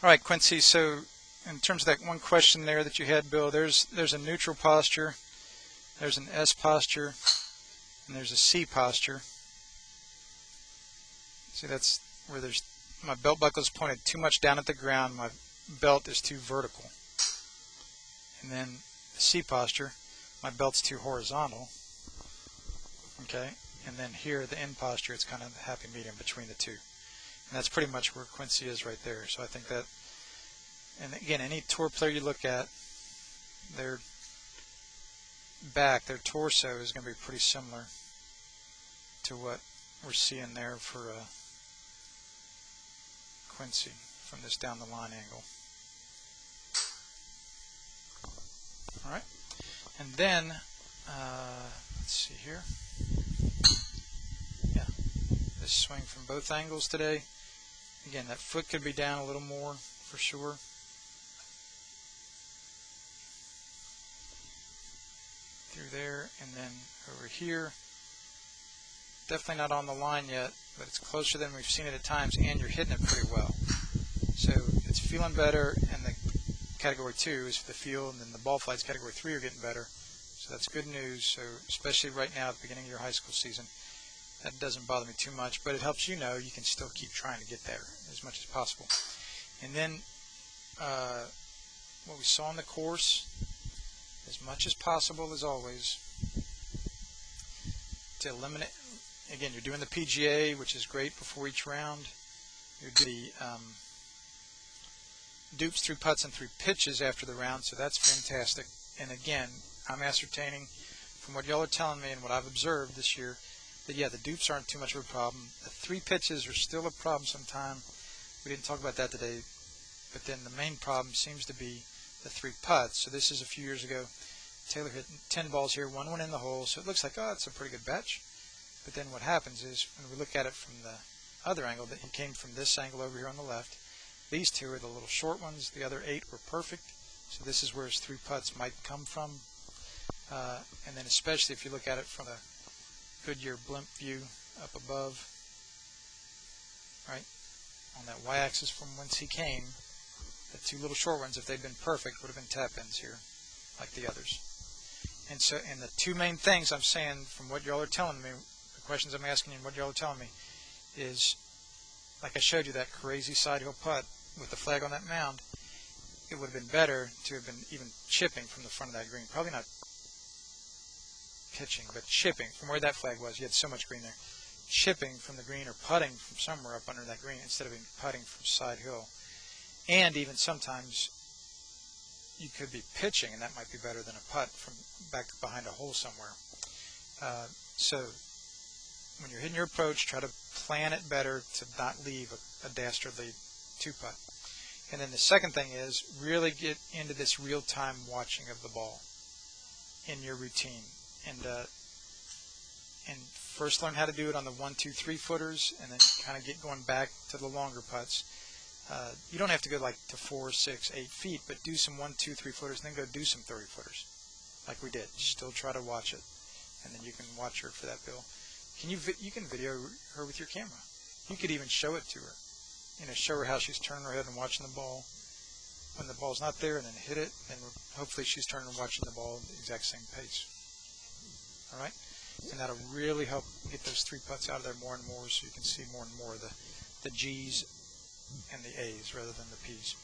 All right, Quincy, so in terms of that one question there that you had, Bill, there's a neutral posture, there's an S posture, and there's a C posture. See, that's where there's my belt buckle is pointed too much down at the ground, my belt is too vertical. And then the C posture, my belt's too horizontal. Okay, and then here, the N posture, it's kind of the happy medium between the two. And that's pretty much where Quincy is right there. So I think that, and again, any tour player you look at, their back, their torso is going to be pretty similar to what we're seeing there for Quincy from this down the line angle. All right, and then let's see here. Yeah, this swing from both angles today. Again, that foot could be down a little more for sure. Through there, and then over here. Definitely not on the line yet, but it's closer than we've seen it at times, and you're hitting it pretty well. So it's feeling better, and the category 2 is the feel, and then the ball flights category 3 are getting better. So that's good news. So especially right now at the beginning of your high school season, that doesn't bother me too much, but it helps you know you can still keep trying to get there as much as possible. And then what we saw on the course, as much as possible as always, to eliminate, again, you're doing the PGA, which is great before each round. You're doing the dupes through putts and through pitches after the round, so that's fantastic. And again, I'm ascertaining from what y'all are telling me and what I've observed this year that, yeah, the dupes aren't too much of a problem. The 3 pitches are still a problem sometime. We didn't talk about that today, but then the main problem seems to be the 3 putts. So this is a few years ago. Taylor hit 10 balls here, 1 went in the hole, so it looks like, oh, it's a pretty good batch. But then what happens is, when we look at it from the other angle, that he came from this angle over here on the left. These 2 are the little short ones. The other 8 were perfect. So this is where his 3 putts might come from. And then especially if you look at it from a Goodyear blimp view up above, right, on that y-axis from whence he came, the 2 little short ones, if they'd been perfect, would have been tap-ins here, like the others. And so, and the 2 main things I'm saying from what y'all are telling me, the questions I'm asking you and what y'all are telling me, is, like I showed you, that crazy side hill putt with the flag on that mound, it would have been better to have been even chipping from the front of that green. Probably not pitching, but chipping from where that flag was. You had so much green there. Chipping from the green or putting from somewhere up under that green instead of being putting from side hill. And even sometimes you could be pitching, and that might be better than a putt from back behind a hole somewhere. So when you're hitting your approach, try to plan it better to not leave a dastardly 2-putt. And then the second thing is really get into this real-time watching of the ball in your routine. And first learn how to do it on the 1, 2, 3 footers, and then kind of get going back to the longer putts. You don't have to go like to 4, 6, 8 feet, but do some 1, 2, 3 footers, and then go do some 30 footers, like we did. Still try to watch it, and then you can watch her for that, Bill. You can video her with your camera. You could even show it to her. You know, show her how she's turning her head and watching the ball when the ball's not there, and then hit it, and hopefully she's turning and watching the ball at the exact same pace. All right, and that'll really help get those 3 putts out of there more and more, so you can see more and more of the G's and the A's rather than the P's.